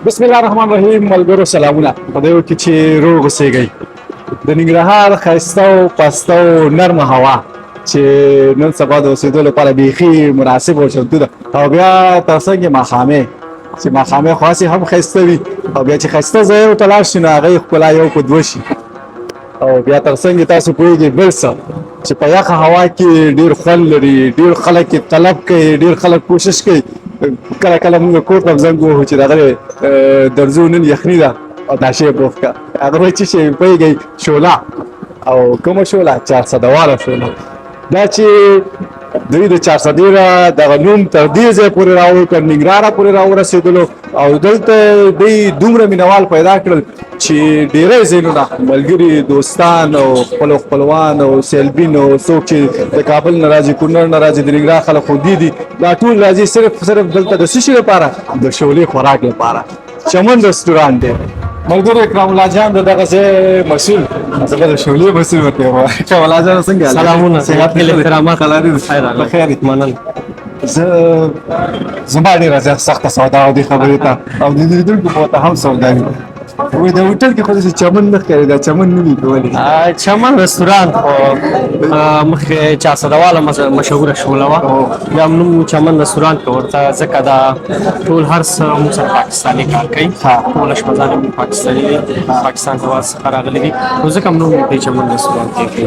بسم الله الرحمن الرحیم ملګرو سلامونه په دې وخت کې چې روغ اوسېږئ د ننګرهار ښایسته او پسته او نرمه هوا چې نن سبا د اوسېدو لپاره بیخي مناسب او چمتو ده او بیا تر څنګ یې ماښامې چې ماښامې خاصې هم ښایسته وي او بیا چې ښایسته ځایو ته لاړ شي نو هغه یې ښکلا یو په دوه شي او بیا تر څنګ تاسو پوهېږئ بل څه چې په یخه هوا کې ډېر خوند لري ډېر خلک یې طلب کوي ډېر خلک کوشش کوي کله کله موږ کور ته زنګ وهو چې راغلی درځو نن یخني ده او دا شی پوښ کړه هغه وایي چې شی پوهېږئ شوله او کومه شوله 400 واله شوله دا چې دوی د 400 دغه نوم تر دې ځای پورې راوړ ننګرهاره پورې راورسېدلو او دلته دوی دومره مینوال پیدا کړل چې ډېری ځایونه ملګري دوستان او خپلوان او سیلبین او څوک چې د کابل نه راځي کونړ نه راځي د ننګرهار خلک خوندي دي دا ټول راځي صرف دلته د څه شي لپاره د شولې خوراک لپاره چمن رستورانت دی ملګرو اکرام الله جان دغه ځای مسؤل زه به د شولې مسؤل ورته وایم اکرام الله جان څنګه سلامونه صحت احترامات خیر بخیر منل زما ډېره زیات سخته سودا او دې خبرې ته او د لیدونکو په ته هم سودا وي وای د هوټل کې خو داسې چمن نه ښکاري دا چمن نه وي کولی چمن رستورانت خو مخکې 400 واله مشهوره شوله وه بیا هم نوم چمن رستورانت که ورته ځکه دا ټول هر څه موږ سره پاکستاني کار کوي ټول اشپزان هم پاکستاني دي پاکستان هېواد څخه راغلي دي نو ځکه هم نوم دې چمن رستورانت کې کوي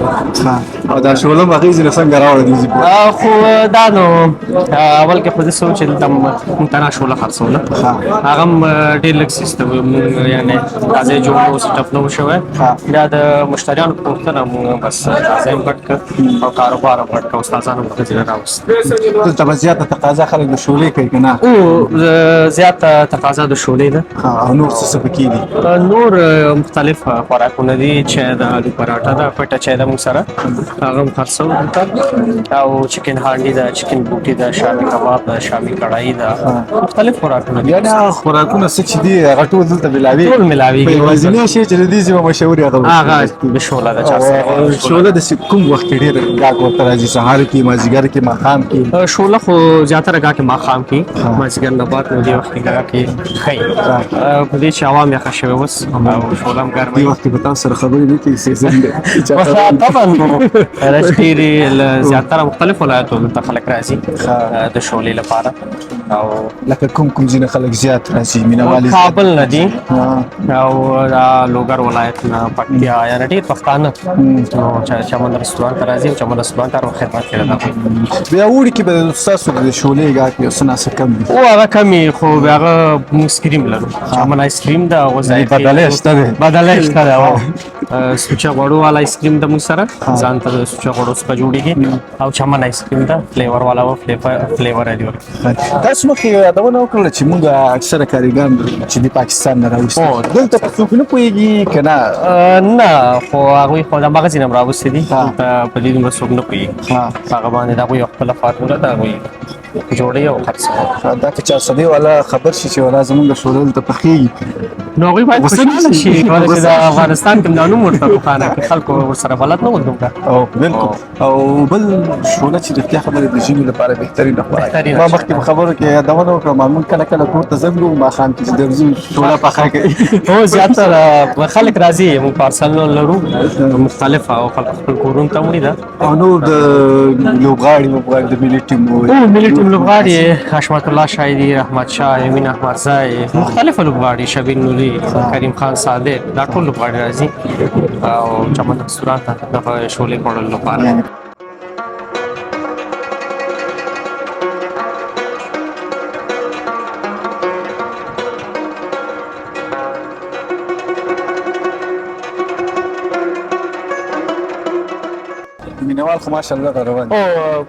او دا شوله هم هغې ځینې څنګه راوړه دي خو دا نو اول کې خو داسې و چې دلته موږ ته شوله خرڅوله هغه هم ډېر لږ سیسټم یعنې دا ځای جوړ نو سیټ اپ نه و شوی بیا د مشتریانو په پوښتنه موږ بس ځای هم پټ کړ او کاروبار هم پټ کړ استادان هم ورته ځینې راوست دلته به زیاته تقاضا خلک د شولې کوي که نه زیاته تقاضا د شولې ده او نور څه پکې دي نور مختلف خوراکونه دي چای ده آلو پراټه ده پټه چای ده موږ سره هغه هم خرڅوو دلته او چکن هانډي ده چکن بوټي ده شامي کباب ده شامي کړایي ده مختلف خوراکونه دي بیا دا خوراکونه څه چې دي هغه ټول دلته ملاوي ټول ملاوي په یوازینی شی چې د دې ځای مشهور هغه د شوله ده 400 شوله د کوم وخت کې ډېر ګاګ ورته راځي سهار کې مازدیګر کې ماښام کې شوله خو زیاتره ګاګ کې ماښام کې مازدیګر نه بعد نو دې وخت کې ګاګ کې ښایي په دې چې عوام یخه شوی اوس او شوله هم ګرمه دې وخت کې به تاسو سره خبرې نه کوي سیزن دی طبعا ډېرې زیاتره مختلف ولایتو دلته خلک راځي د شولې لپاره او لکه کوم ځینې خلک زیات راځي مینوال کابل نه دي او دا لوګر ولایت نه پکتیا یا ډېر پښتانه نو چمن رستورانت ته راځي چمن رستورانت هر وخت خدمت کوي بیا اوړي کې به ستاسو د شولې ګاګ یو څه ناڅه کم وي هغه کم وي خو بیا هغه موږ کریم لرو چمن آیس کریم ده او بدلې شته دی بدلې شته ده سوچه غوړو والا آیس کریم د موږ سره ځان ته سوچه غوړو څخه جوړیږي او چمن آیس کریم ده فلیور والا و فلیور دی تاسو مخکې یادونه وکړله چې موږ اکثره کارګران چې د پاکستان نه راوستي دلته څوک نه پوهېږي که نه نه خو هغوی خو د مغز نه هم راوستي دي په دې دومره څوک نه پوهېږي هغه باندې د هغوی یو خپله فارموله ده هغوی جوړوي او خرڅوي دا که 400 والا خبر شي چې ولا زمونږ شوله دلته پخېږي نو هغوی باید خوشحاله شي ولې چې د افغانستان کې دا نوم ورته روښانه کړي خلکو ورسره بلد نه وو دومره او بالکل او بل شوله چې رښتیا خبرې د ژمي لپاره بهترینه خوراک ما مخکې په خبرو کې یادونه وکړه موږ کله کله کور ته ځو ماښام کې چې درځو شوله پخه کوي هو زیاتره خلک راځي موږ پارسل لرو مختلف او خلک خپل کورونو ته وړي ده او نور د لوبغاړي د ملي ټیم لوبغاړي حشمت الله شایدي رحمت شاه امین احمدزی مختلف لوبغاړي شبیر نوري کریم خان صادق دا ټول لوبغاړي راځي او چمن رستورانت ته د شولې خوړلو لپاره مینوال خو ماشاءالله روان او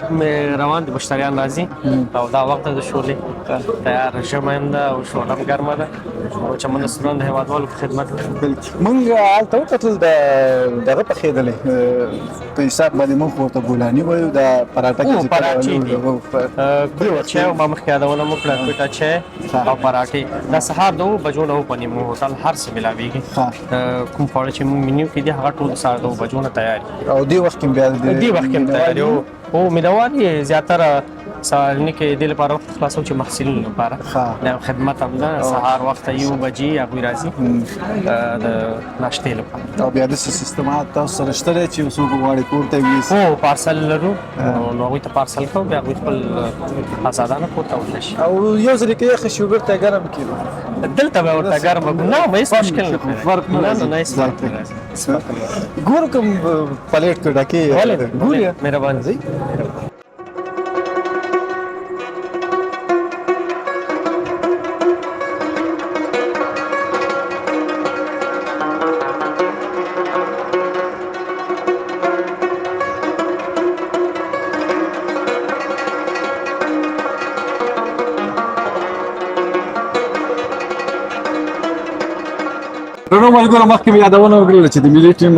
روان دي مشتریان راځي او دا وخت د شولې تیار ژمی هم ده او شوله هم ګرمه ده او چمن رستورانت د هېوادوالو په خدمت کې موږ هلته وکتل دغه پخېدلې په حساب باندې موږ ورته ګولاني وایو دا پراټه کې پراټې دي چای ما مخکې یادونه مو کړه پټه چای او پراټې دا سهار د 2 بجو نه په نیمو هوټل هر څه ملاویږي کوم خواړه چې موږ منیو کې دي هغه ټول سهار د 2 بجو نه تیار او دې وخت کې بیا دې وخت کې تیار یو او مینوال یې زیاتره سوالني کې د لپاره وخت خلاصو چې محصلینو لپاره د خدمت هم ده سهار وخت 1 بجې هغوی راځي د ناشتې لپاره. او بیا د سیستمات تاسو سره شته دی چې څوک غواړي کور ته یوسي؟ هو پارسل لرو نو هغوی ته پارسل کوو بیا هغوی خپل آزادانه کور ته وتلی شي. او یو ځل کې یخ شي ورته ګرم کېږي دلته به ورته ګرمه نه هیڅ مشکل نه فرق نه نه نه هیڅ فرق نه راځي. ګور کوم پلیټ کې ډکې ولې مهرباني دی. نو ملګرو مخکې مې یادونه وکړله چې د ملي ټیم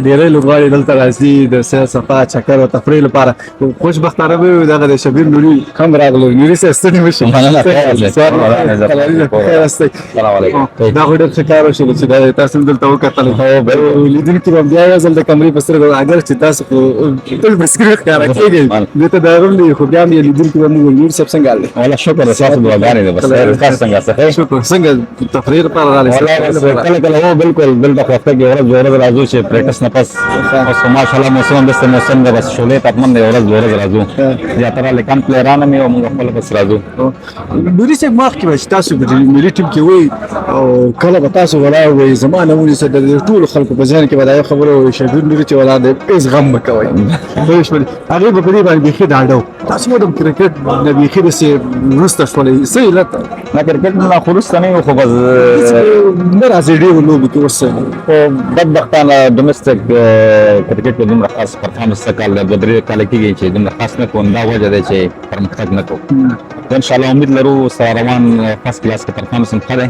ډېری لوبغاړي دلته راځي د سیر صفا چکر او تفریح لپاره. خوشبختانه به وي دغه د شبیر نوري هم راغلو. نوري صاحب ستړي مه شئ. مننه خیر اوسئ. سلام علیکم. دا خو ډېر ښه کار وشول چې دا تاسو هم دلته وکتل. لیدونکي به هم بیا یو ځل د کمرې په سترګو اګر چې تاسو خو ټول په سکرین ښکاره کېږئ دې ته دا هم دي خو بیا هم یې لیدونکي به موږ نوري صاحب څنګه حال دی؟ والله شکر تاسو دعاګانې دي بس خیر تاسو څنګه څه شکر څنګه تفریح لپاره راغلی؟ کله کله هو بالکل دلته خو هفته کې ورځ راځو چې پریکټس نه پس اوس ماشاءالله موسم دسته موسم ده بس شولې تاپمان دی ورځ راځو زیاتره لیکن پلیران مې او موږ خپل بس راځو. نوري صاحب مخکې به چې تاسو په ملي ټیم کې وئ او کله به تاسو ولاړ وئ زما نه ونیسئ د ټولو خلکو په ذهن کې به دا یو خبره وي شبیر نوري چې ولاړ دی هېڅ غم مه کوئ پوه شولې هغې به په دې باندې بیخي ډاډه و. تاسو مو د کرکټ نه بیخي داسې وروسته شولئ څه علت نه کرکټ نه خو وروسته نه یو خو بس نه راځئ ډېرو لوبو کې اوس خو بدبختانه ډومسټک کرکټ کې دومره خاص پرفارمنس څه کال دی 2-3 کاله کېږي چې دومره خاص نه کوم دا وجه دی چې پرمختګ نه کوو. انشاءالله امید لرو سره روان فرست کلاس کې پرفارمنس هم ښه دی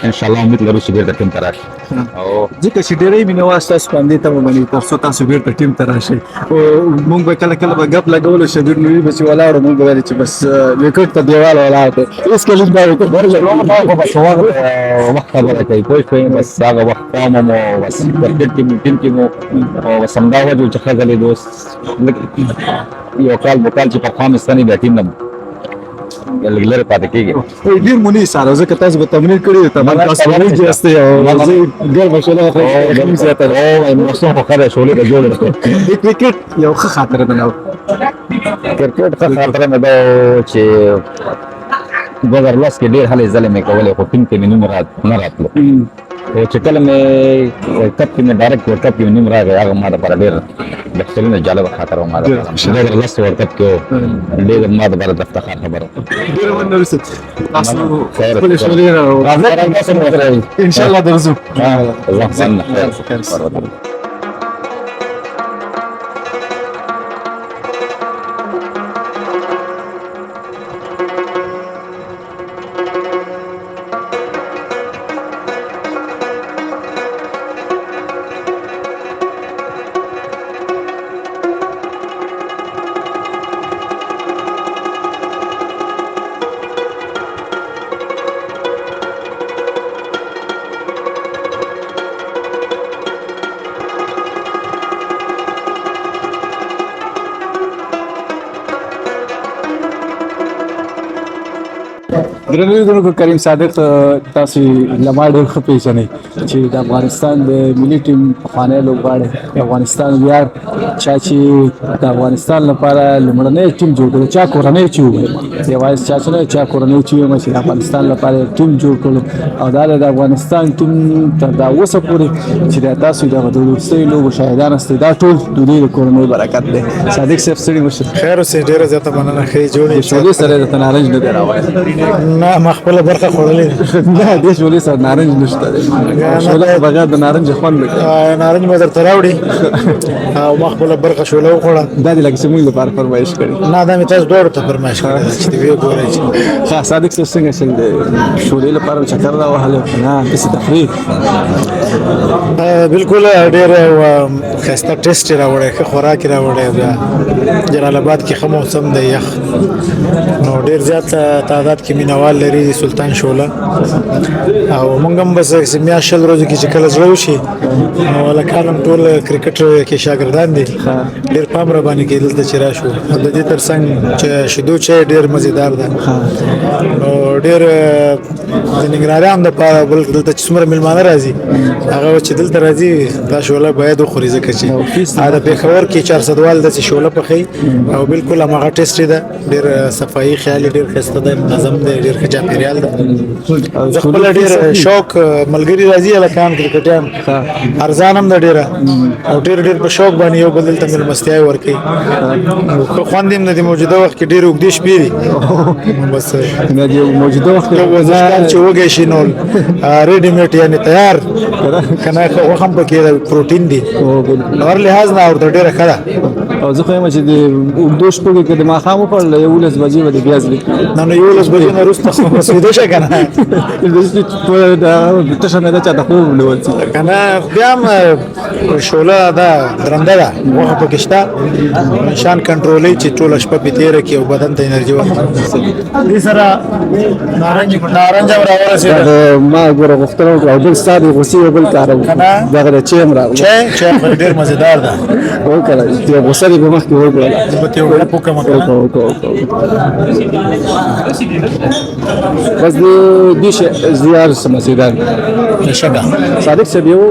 انشاءالله امید لرو چې بیرته ټیم ته راشي او ځکه چې ډېری مینهوال ستاسو په همدې تمه باندې تر څو تاسو بیرته ټیم ته راشئ. موږ به کله کله به ګپ لګولو شبیر نوري به چې ولاړو موږ به ویل چې بس وکټ ته دیوال ولاړ دی هېڅ کله دا وکټ بس وخت خبره کوي پوه شوې بس هغه وخت قام مو بس کرکټ ټیم کې مو او بس همدا وجه چې ښه ځلې دوست یو کال بوکال چې پرفارمنس نه بیا ټیم نه لري پاتې کېږي. ډېر مو نه ساره ځکه تاسو به تمرین کړی تمرین تاسو ورځي استئ او ګرمه شوله خو زیاته او موسم خو خره شولې د جوړ د کرکټ یو ښه خاطره ده نو کرکټ ښه خاطره مې ده چې 2010 کې ډېر هلې ځلې مې کولې خو ټیم کې مې نوم نه راتلو او چې کله مې کپ کې مې ډایرکټ ورلډ کپ کې نوم راغی هغه ما لپاره ډېر بهترینه جالبه خاطره وه ما لپاره 2010 ورلډ کپ کې ډېر ما لپاره د افتخار خبره ډېره مننه رسد تاسو خپلې شولې راځئ ان شاء الله درځو درنو لیدونکو کریم صادق تاسو لما ډېر ښه پېژنئ چې د افغانستان د ملي ټیم پخوانی لوبغاړی د افغانستان ویاړ چا چې د افغانستان لپاره لومړنی ټیم جوړ کړو چا کورنۍ چې ووایم یوازې چا چې نه چا کورنۍ چې ووایم چې د افغانستان لپاره ټیم جوړ کړو او دا د افغانستان ټیم تر دا اوسه پورې چې د تاسو دغه د وروستیو لوبو شاهدان استئ دا ټول د دوی د کورنۍ برکت دی. صادق صاحب ستړي مه شئ. خیر اوسئ ډېره زیاته مننه ښې جوړې شولې سره درته نارنج نه دی راوړی نه ما خپله برخه خوړلې نه دې شولې سره نارنج نشته دی شوله بغیر د نارنج خوند نه کوي نارنج مې درته راوړي او ما خپله برخه شوله وخوړه دا دې لکه چې موږ لپاره فرمایش کړې نه دا مې تاسو دواړو ته فرمایش کړې چې دی وی ګورای چې ښه صادق صاحب څنګه چې د شولې لپاره چکر راوهلو که نه داسې تفریح بالکل ډېر ښایسته ټیسټ یې راوړی ښه خوراک یې راوړی بیا جلال آباد کې ښه موسم دی یخ نو ډېر زیات تعداد کې مینوال لري سلطان شوله او موږ هم بس میاشت شل ورځو کې چې کله زړه وشي نو هلکان هم ټول کرکټ کې شاګردان دي ډېر پام را باندې کې دلته چې راشو د دې تر څنګ چې شیدو چای ډېر مزیدار ده نو ډېر د ننګرهاریانو دپاره بل دلته چې څومره میلمانه راځي هغه چې دلته راځي دا شوله باید وخوري ځکه چې د پېښور کې 400 وال داسې شوله پخوي او بالکل هماغه ټیسټ ده ډېر صفایي خیال ډېر ښایسته دی منظم دی ډېر ښه چاپېریال ده زه خپله ډېر شوق ملګري راځي هلکان کرکټیان ارزان هم ده ډېره او ډېر په شوق باندې یو بل دلته مېلمستیاوې ورکوي ښه خوند یې هم د موجوده وخت کې ډېرې اوږدې شپې دي بس موجوده وخت یو ورزشکار چې وږی شي نو ریډي میټ یعنې تیار که نه وخت هم پکې پروټین دي نو هر لحاظ نه ورته ډېره ښه ده او زه خو یم چې د اوږدو شپو کې که د ماښام وخوړله 11 بجې به د بیا زړه نه 11 بجې نه وروسته خو بس ویده شه که نه تشه معده چاته خوب نه ورځي که نه بیا هم شوله ده درنده ده غوښه پکې شته نشان کنټرولوي چې ټوله شپه پې تېره کړي او بدن ته انرژي ورکړي دې سره نارنج هم راورسېده ما ګوره غوښتنه وکړه او بل ستا د غوسې یو بل کار دغه د چای هم راغله چای ډېر مزېدار ده وکړه چې غوسه دې په مخکې وکړله زه به ترې یو ګړپ وکړم بس د دې شی زیار سمسیدان شګه صادق صاحب یو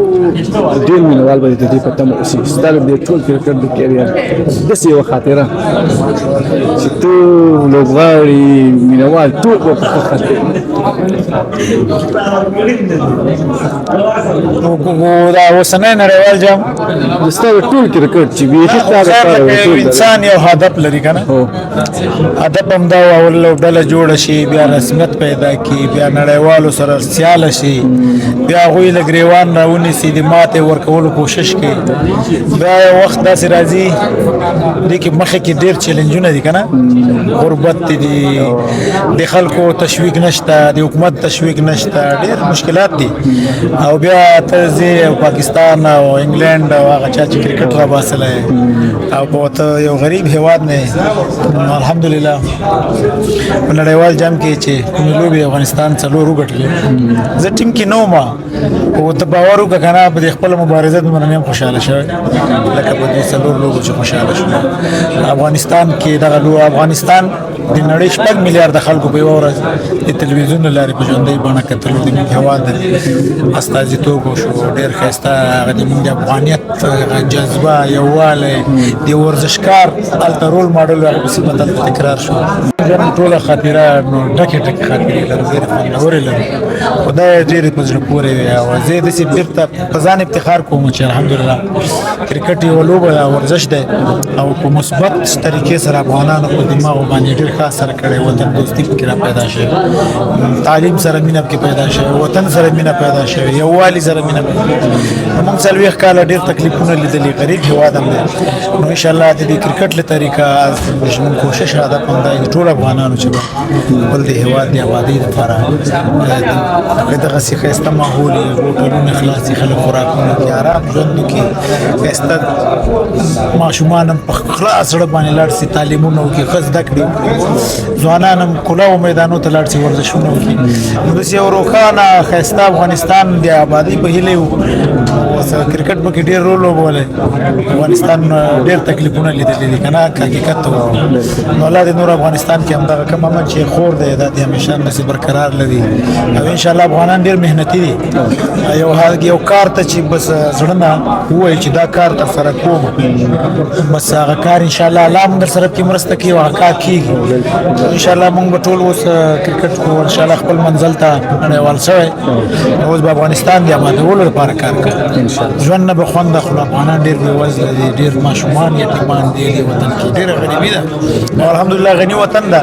ډېر مینوال به د دې په تمه اوسي ستا د ټول کرکټ د کیریر داسې یوه خاطره چې ته لوبغاړي مینوال ټول به په ښه خاطر دا اوسنی نړیوال جام د ستا د ټول کرکټ چې بیخي ستا دپاره انسان یو هدف لري که نه هدف هم دا و اول ډله جوړه شي بیا رسمیت پیدا کړي بیا نړیوالو سره سیاله شي بیا هغوی له ګریوان راونیسي د ماتې ورکولو کوشش کوي بیا یو وخت داسې راځي دې کې مخکې کې ډېر چیلنجونه دي که نه غربت دي د خلکو تشویق نشته د حکومت تشویق نشته ډېر مشکلات دي او بیا ته ځې پاکستان او انګلینډ او هغه چا چې کرکټ را باسلی او په ته یو غریب هیواد نه الحمدلله په نړیوال جام کې چې کومې لوبې افغانستان 4 وګټلې زه ټیم کې نه وم خو ته باور وکړه که نه په دې خپله مبارزه دومره نه یم خوشحاله شوی لکه په دې 4 لوبو چې خوشحاله شوم افغانستان کې دغه افغانستان د نړۍ 6 میلیارده خلکو په یوه ورځ د تلویزیون له لارې په ژوندۍ بڼه کتلو د موږ هېواد استازیتوب وشو ډېر ښایسته هغه د موږ د افغانیت جذبه یووالی د ورزشکار هلته رول ماډل هغه په صفت هلته تکرار شو ټوله خاطره نو ډکې خاطرې لرو ډېرې خوندورې لرو خو دا یې ډېرې په زړه پورې وي او زه یې داسې بېرته په ځان افتخار کوم چې الحمدلله کرکټ یوه لوبه ده ورزش دی او په مثبت طریقې سره افغانانو په دماغو باندې ډېر ښه اثر کړی وطن دوستي پکې را پیدا شوې تعلیم سره مینه پکې پیدا شوې وطن سره مینه پیدا شوې یووالي سره مینه موږ 40 کاله ډېر تکلیفونه لیدلي غریب هېواد هم دی نو انشاءالله د دې کرکټ له طریقه زموږ کوشش هدف هم دی ټول افغانانو چې بل د هېواد د آبادۍ دپاره دغسې ښایسته ماحول یې هوټلونه خلاص دي خلک خوراکونه کوي ارام ژوند وکړي ښایسته ماشومان هم په خلاص زړه باندې لاړ شي تعلیمونه وکړي ښه زده کړې وکړي ځوانان هم کلاو میدانو ته لاړ شي ورزشونه وکړي نو داسې یو روښانه ښایسته افغانستان د آبادۍ په هیلې کرکټ پکې ډېر رول لوبولی افغانستان ډېر تکلیفونه لیدلي دي که نه حقیقت ته نو الله دې نور افغانستان کې همدغه کوم عمل چې خور دی دا دې همیشه همداسې برقرار لري او انشاءالله افغانان ډېر محنتي دي یو کار ته چې بس زړه نه ووایي چې دا کار ترسره کوم بس هغه کار انشاءالله الله هم در سره پکې مرسته کوي او هغه کار کېږي انشاءالله موږ به ټول اوس کرکټ کوو انشاءالله خپل منزل ته نړیوال شوی اوس به افغانستان د آبادولو لپاره کار کوي ژوند نه به خوند اخلو. افغانان ډېر بېوزله دي، ډېر ماشومان یتیمان دي دې وطن کې، ډېره غریبي ده. او الحمدلله غني وطن ده.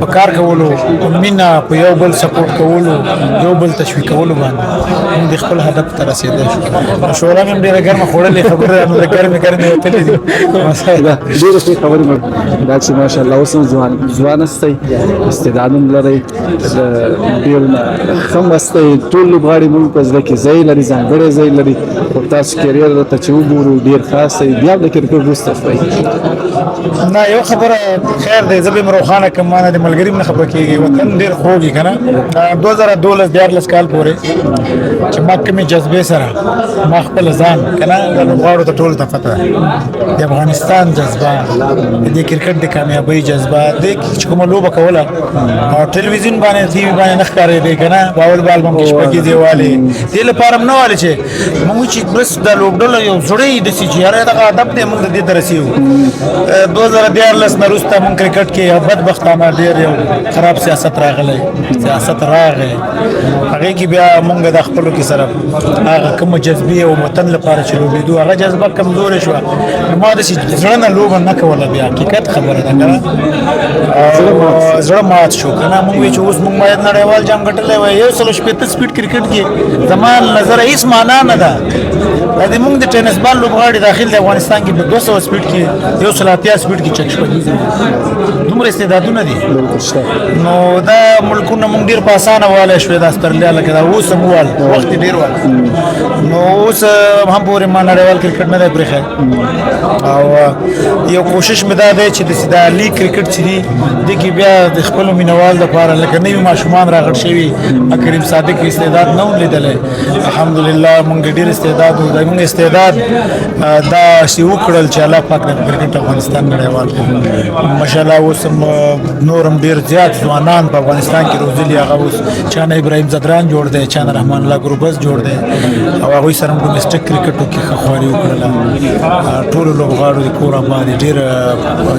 په کار کولو، په مینه، په یو بل سپورټ کولو، یو بل تشویق کولو باندې موږ د خپل هدف ته رسېدلی شو. شورا مې هم ډېره ګرمه خوړلې خبره ده، نو د ګرمې وتلې دي. ډېرې ښې خبرې مې دا چې ماشاءالله اوس هم ځوان استئ، استعداد هم لرئ، ډېر ښه مستئ، ټول لوبغاړي مونږ په زړه کې ځای لري، ځانګړی ځای لري. خو تاسو کیریر ته چې وګورو ډېر خاص دی، بیا د کرکټ وروسته شوئ. نه یو خبره خیر دی، زه به یې روښانه کړم، ما نه د ملګري هم نه خفه کېږي. وطن ډېر خوږ وي که نه. 2012 کال پورې چې ما کومې جذبې سره ما خپل ځان که نه د لوبغاړو ته ټولو ته پته د افغانستان جذبه، د کرکټ د کامیابۍ جذبه، د چې کومه لوبه کوله او ټلویزیون باندې ټي وي باندې نه ښکارېدی که نه، باول بال به هم کې شپږې دیوالې دې لپاره هم نه والې چې موږ چې بس د لوبډله یو زړی داسې چې یاره دغه هدف دی موږ د دې ته رسېږو. 2014 نه وروسته موږ کرکټ کې بدبختانه ډېر یو خراب سیاست راغلی، سیاست راغی، هغې کې بیا موږ د خپلو کې سره هغه کومه جذبې او وطن لپاره چې لوبېدو هغه جذبه کمزورې شوه. ما داسې زړه نه لوبه نه کوله، بیا حقیقت خبره ده که نه، زړه مات شو که نه. موږ وایو چې اوس موږ باید نړیوال جام ګټلی وای. 160 سپیډ کرکټ کې زما نظر هېڅ معنا نه ده. دا د موږ د ټینس بال لوبغاړي داخل د افغانستان کې په 200 سپیډ کې 180 سپیډ کې چک شپږیز دومره استعدادونه دي. نو دا ملکونه موږ ډېر په اسانه والی شوې د استرالیا لکه دا اوس هم ووال وخت یې ډېر وال. نو اوس هم پورې ما نړیوال کرکټ نه دی پرېښی او یو کوشش مې دا دی چې دا لیګ کرکټ چې دي دې کې بیا د خپلو مینوال دپاره لکه نوي ماشومان راغټ شوي، کریم صادق استعداد نه و لیدلی. الحمدلله موږ ډېر استعداد و، موږ استعداد دا چې وکړل چې الله پاک د کرکټ افغانستان نړیوال ماشاءالله اوس نور هم ډېر زیات ځوانان په افغانستان کې روزلي. هغه اوس چا نه ابراهیم زدران جوړ دی، چا نه رحمان الله ګروبز جوړ دی او هغوی سره هم ډومېسټک کرکټو کې ښه خواري وکړله. ټولو لوبغاړو د کور باندې ډېر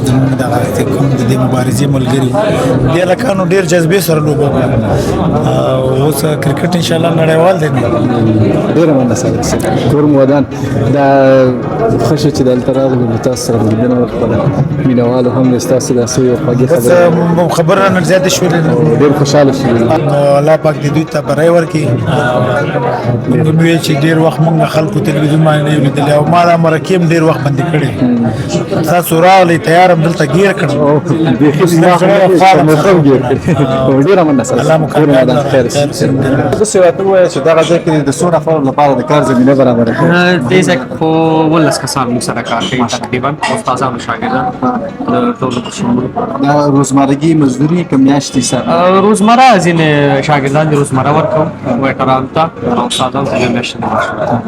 زموږ دغه کوم د دې مبارزې ملګري دې هلکانو ډېر جذبې سره لوبه وکړه. اوس کرکټ انشاءالله نړیوال دی. ډېره مننه صادق صاحب. کور مو ودان. دا ښه شو چې دلته راغلو، نو تاسو سره لیدنه وکړله، مینهوالو هم ستاسو دا څه یو خوږې خبره رانه زیاتې شولې، ډېر خوشحاله شولې. نو الله پاک دې دوی ته بری ورکړي. موږ ویل چې ډېر وخت موږ خلکو تلویزیون باندې نه یو لیدلی او ما دا مرکې هم ډېر وخت بندي کړی. تاسو راغلئ تیار هم دلته ګیر کړم. ډېره مننه صاحب. الله مو کامیاب خیر شي. داسې راته ووایه چې دغه ځای کې د څو نفرو لپاره د کار زمینه برابره کړې؟ دې ځای کې خو 19 کسان موږ سره کار کوي تقریبا، استادان او شاګردان د ټولو په شمول. دا روزمرګي مزدوري کوم میاشتې سره روزمره ځینې شاګردان د روزمره ورکوم ویټرانو ته او استادان ته د میاشتې معاش.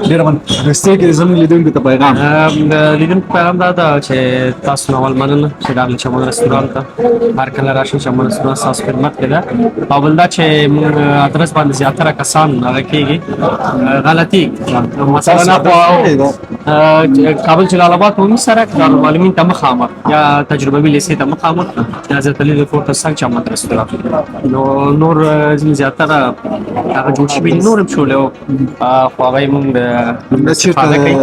ډېره مننه. رښتیا کې زموږ لیدونکو ته پیغام د لیدونکو پیغام دا ده چې تاسو نه اول مننه چې راغلئ چمن رستورانت ته. هر کله راشئ، چمن رستورانت ستاسو خدمت کې ده. او بل دا چې موږ ادرس باندې زیاتره کسان هغه کېږي غلطي مثلا کابل جلال آباد عمومي سړک دارالمعلمین ته مخامخ یا تجربوي لیسې ته مخامخ د حضرت علي د کور تر څنګ چمن رستورانت. نو نور زیاتره هغه جوړ شوي دي، نور هم شولې خو هغه یې موږ استفاده کوي.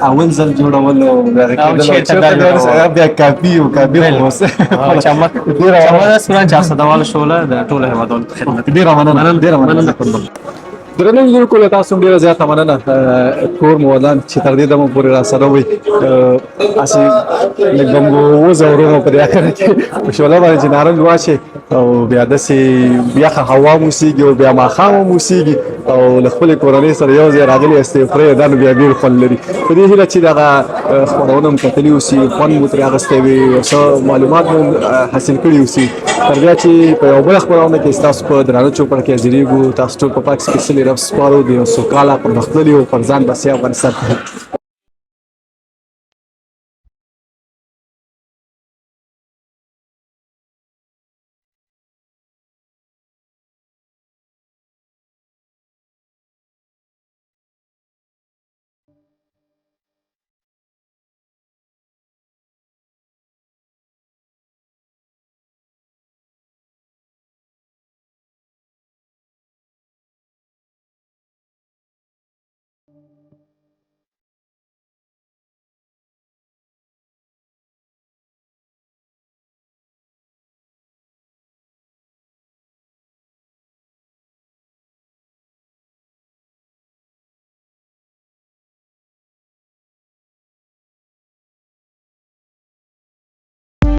اول ځل جوړول او بیا کافي او کابل اوس چمن رستورانت چې اسدوال شوله د ټولو هېوادوالو په خدمت. ډېره مننه. ډېره مننه. درنو لیدونکو له تاسو ډېره زیاته مننه. کور مو ودان چې تر دې دمه پورې راسره وئ. هسې لږ به مو وځورو په دې اخره کې په شوله باندې چې نارنج واچې او بیا داسې یخه هوا مو اوسېږي او بیا ماښام هم اوسېږي او له خپلې کورنۍ سره یو ځای راغلي یاستئ خورئ دا نو بیا ډېر خوند لري. په دې هیله چې دغه خپرونه مو کتلي اوسي، خوند مو ترې اخیستی وي، څه معلومات مو حاصل کړي اوسي، تر بیا چې په یو بله خپرونه کې ستاسو په درانه چوپړ کې حاضرېږو. تاسو ټول په پاک سپېڅلي رب سپارو د یو سوکاله پرمختللي او پر ځان بسیا افغانستان